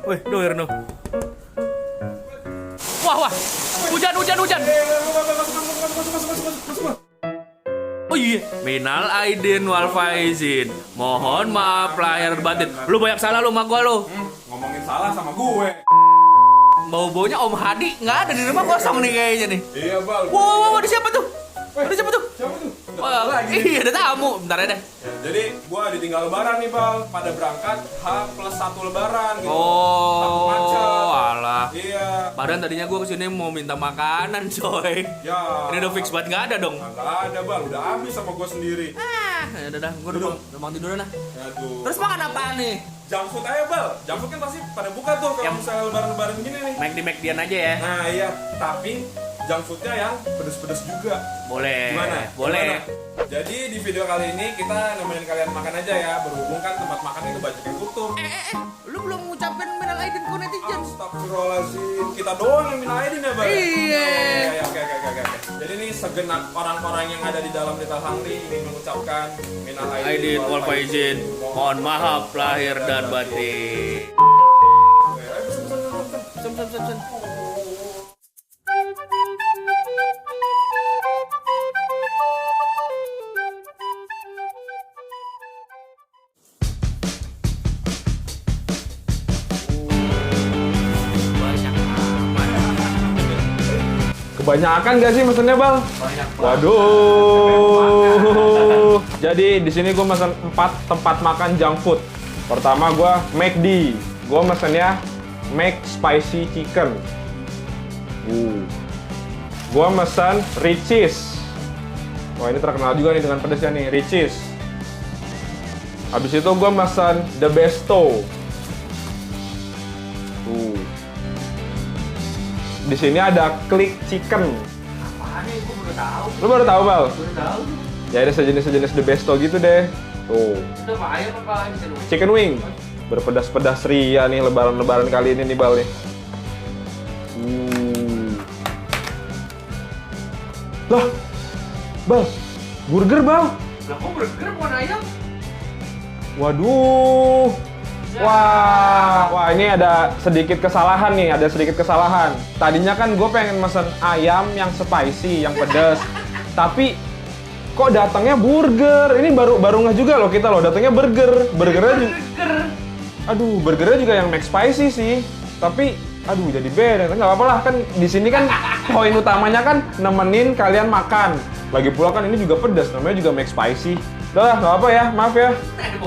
Wih, doer no. Wah. Hujan. Oh iya, minal aidin wal faizin. Mohon maaf lahir batin. Lu banyak salah lu sama gua lu. Ngomongin salah sama gue. Bau-baunya Om Hadi nggak ada di rumah kosong nih kayaknya nih. Iya, Bal. Wow, ada siapa tuh? Ada siapa tuh? Siapa tuh? Wah, iya ada tamu. Bentar ya deh. Ya, jadi gua ditinggal lebaran nih, Bal. Pada berangkat H+1 lebaran gitu. Takut Oh, macet. alah. Iya. Padahal tadinya gua kesini mau minta makanan, coy. Ya. Ini udah fix banget nggak ada dong. Nggak ada, Bal. Udah habis sama gua sendiri. Ya udah, gua udah mau tidur nah. Aduh. Terus makan apaan nih? Junk food aja, Bal. Junk food kan pasti pada buka tuh kalau Yang- misalnya lebaran-lebaran gini nih. McD-McDian aja ya. Nah, iya. Tapi junk foodnya yang pedes-pedes juga. Boleh. Gimana? Boleh. Gimana? Jadi di video kali ini kita nemenin kalian makan aja ya. Berhubung kan tempat makan itu banyak yang tutup. Lu belum ngucapin minal aidin ku netizen. Astagfirullahaladzim. Kita doang yang minta aidin ya, Bang? Iya. Iya, oke. Jadi ini segenap orang-orang yang ada di dalam Little Hungry ingin mengucapkan minal Aidin wal faizin. Mohon maaf lahir dan batin. Oke, ayo pesen. Sen. Banyak amat. Kebanyakan gak sih mesennya, Bal? Banyak. Waduh. Jadi di sini gue mesen 4 tempat makan junk food. Pertama gue McD. Gue mesennya Spicy Chicken. Gue mesen Richeese. Wah, ini terkenal juga nih dengan pedesnya nih, Richeese. Habis itu gue mesen The Besto. Di sini ada Click Chicken. Apaan nih? Gua baru tahu. Lu baru tahu, Bal? Baru tahu. Ya ada sejenis The Besto gitu deh. Tuh. Itu apa ayam apa chicken wing? Chicken wing. Berpedas-pedas ria nih lebaran-lebaran kali ini nih, Bal nih. Lah. Bal. Burger, Bal. Lah kok burger bukan ayam? Waduh. Wah, ini ada sedikit kesalahan nih, Tadinya kan gue pengen mesen ayam yang spicy, yang pedas. Tapi kok datangnya burger? Ini baru nggak juga loh kita loh, datangnya burger. Burgernya juga. Aduh, burgernya juga yang McSpicy sih. Tapi aduh jadi beda. Nggak apa-apa lah, kan di sini kan poin utamanya kan nemenin kalian makan. Lagi pula kan ini juga pedas, namanya juga McSpicy. Udah, nggak apa ya, maaf ya.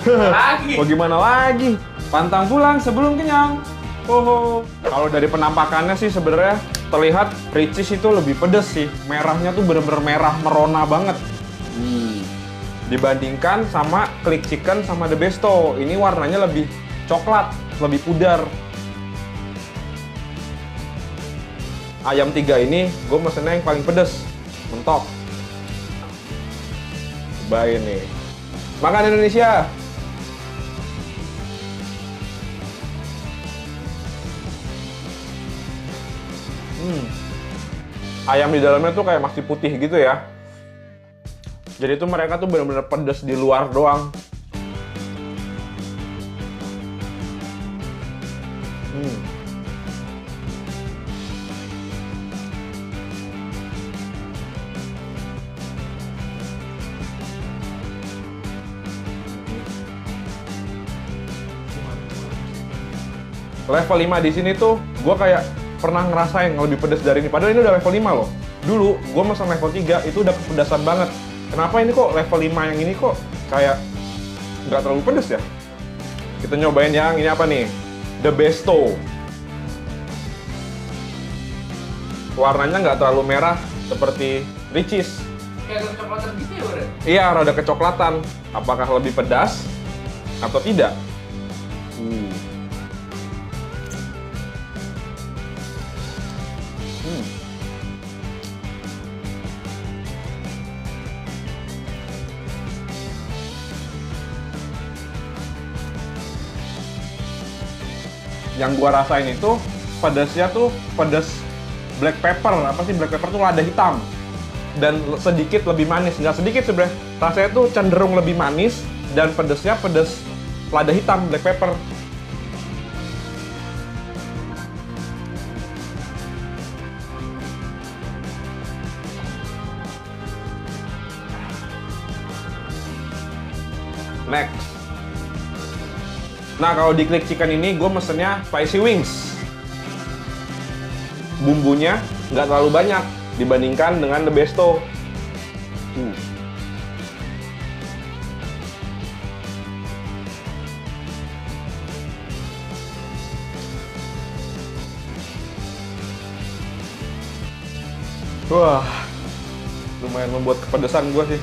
Lagi. Mau gimana lagi? Pantang pulang sebelum kenyang. Oh, kalau dari penampakannya sih sebenarnya terlihat Richeese itu lebih pedes sih. Merahnya tuh bener-bener merah merona banget. Dibandingkan sama Click Chicken sama The Besto. Ini warnanya lebih coklat, lebih pudar. Ayam 3 ini gue mesennya yang paling pedes. Mentok. Cobain nih. Makan Indonesia. Ayam di dalamnya tuh kayak masih putih gitu ya. Jadi tuh mereka tuh benar-benar pedas di luar doang. Level 5 di sini tuh gue kayak pernah ngerasain lebih pedas dari ini. Padahal ini udah level 5 loh. Dulu gue mesen level 3 itu udah kepedasan banget. Kenapa ini kok level 5 yang ini kok kayak nggak terlalu pedas ya? Kita nyobain yang ini apa nih? The Besto. Warnanya nggak terlalu merah seperti Richeese. Kayak kecoklatan gitu ya, Bro? Iya, rada kecoklatan. Apakah lebih pedas atau tidak? Yang gua rasain itu pedasnya tuh pedas black pepper. Apa sih black pepper tuh lada hitam. Dan sedikit lebih manis. Nggak sedikit sebenarnya. Rasanya tuh cenderung lebih manis dan pedasnya pedas lada hitam, black pepper. Next. Nah, kalau di Click Chicken ini gue mesennya spicy wings. Bumbunya nggak terlalu banyak dibandingkan dengan The Besto. Wah, lumayan membuat kepedesan gue sih.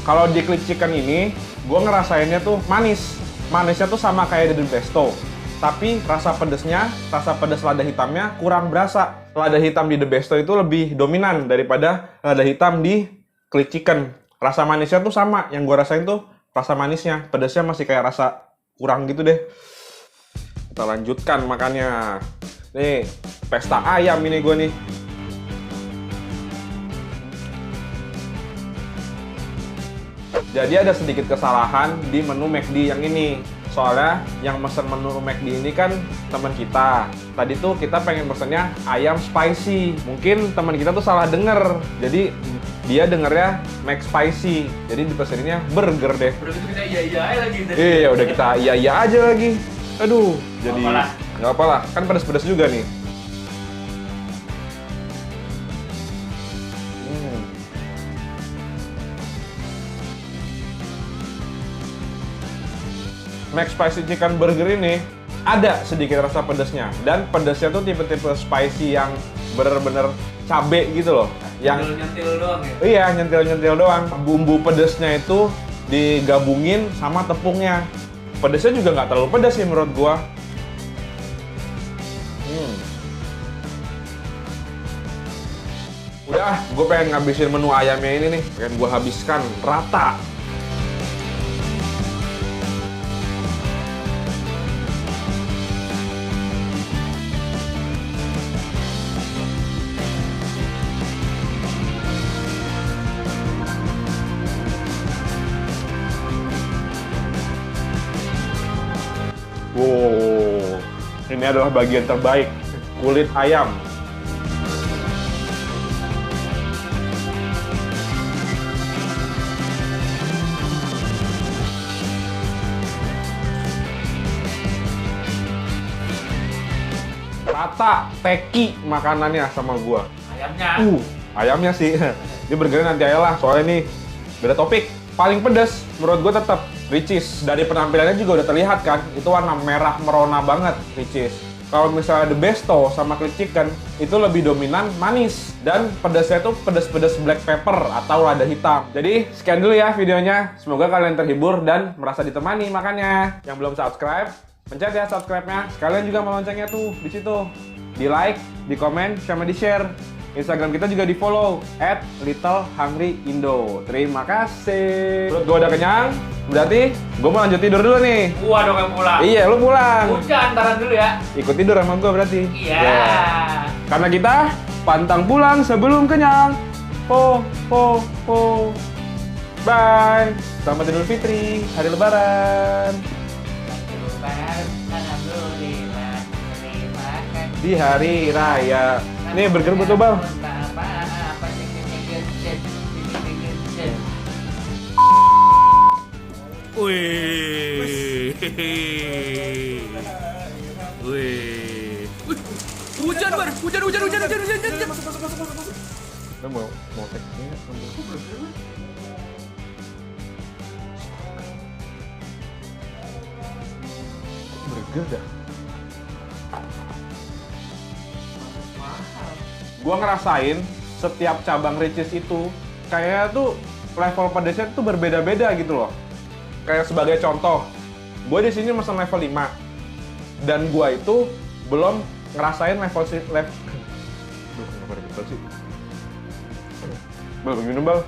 Kalau di Click Chicken ini, gue ngerasainnya tuh manis. Manisnya tuh sama kayak di The Besto. Tapi rasa pedesnya, rasa pedes lada hitamnya kurang berasa. Lada hitam di The Besto itu lebih dominan daripada lada hitam di Click Chicken. Rasa manisnya tuh sama, yang gue rasain tuh rasa manisnya. Pedesnya masih kayak rasa kurang gitu deh. Kita lanjutkan makannya. Nih, pesta ayam ini gue nih. Jadi ada sedikit kesalahan di menu McD yang ini. Soalnya yang mesen menu McD ini kan teman kita. Tadi tuh kita pengen mesennya ayam spicy. Mungkin teman kita tuh salah denger. Jadi dia dengernya McSpicy. Jadi dipeseninnya burger deh. Udah gitu kita iya lagi tadi. Iya, udah kita iya aja lagi. Aduh, jadi nggak apa-apa lah. Kan pedas-pedas juga nih. McSpicy Chicken Burger ini ada sedikit rasa pedasnya, dan pedasnya tuh tipe-tipe spicy yang bener-bener cabe gitu loh. Yang nyentil doang ya? Iya, nyentil-nyentil doang. Bumbu pedasnya itu digabungin sama tepungnya. Pedasnya juga nggak terlalu pedas sih menurut gua. Udah, gue pengen ngabisin menu ayamnya ini nih. Pengen gue habiskan rata. Wow, ini adalah bagian terbaik, kulit ayam. Rata, teki makanannya sama gua. Ayamnya. Ayamnya sih. Ini burgernya nanti aja lah, soalnya ini beda topik. Paling pedas menurut gua tetap Richeese. Dari penampilannya juga udah terlihat kan, itu warna merah merona banget Richeese. Kalau misalnya The Besto sama Click Chicken itu lebih dominan manis, dan pedasnya itu pedas-pedas black pepper atau lada hitam. Jadi sekian dulu ya videonya. Semoga kalian terhibur dan merasa ditemani makannya. Yang belum subscribe, pencet ya subscribe-nya. Sekalian juga loncengnya tuh di situ. Di like, di komen, sama di share. Instagram kita juga di follow @littlehungryindo. Terima kasih. Perut gue udah kenyang, berarti gue mau lanjut tidur dulu nih. Gua dong yang pulang. Iya, lu pulang. Udah, antaran dulu ya. Ikut tidur sama gue berarti. Iya. Ya. Karena kita pantang pulang sebelum kenyang. Po. Bye. Selamat Idul Fitri, hari Lebaran. Di hari raya. Nih burger butuh bang. Wih. Hujan, Bar. Hujan. Lo mau tekniknya? Burger dah. Gua ngerasain setiap cabang Richeese itu kayaknya tuh level pedasnya tuh berbeda-beda gitu loh. Kayak sebagai contoh, gue di sini mesen level 5 dan gua itu belum ngerasain level Duh, kenapa ada betul sih? Bal, minum bal.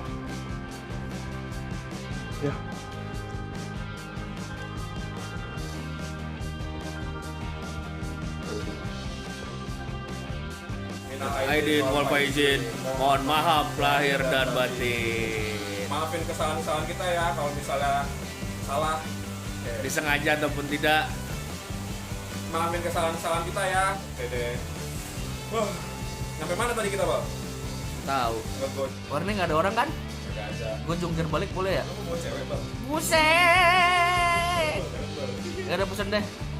Ya. Aidin wal faizin, mohon maaf lahir dan batin. Maafin kesalahan-kesalahan kita ya kalau misalnya salah. Disengaja ataupun tidak. Maafin kesalahan-kesalahan kita ya. Dede. Wah, nyampe mana tadi kita, Bang? Tahu. Ngegot. Warnanya nggak ada orang kan? Enggak ada. Gue jungkir balik boleh ya? Kamu mau cewek, Bang? Buset. Gak ada pesan deh.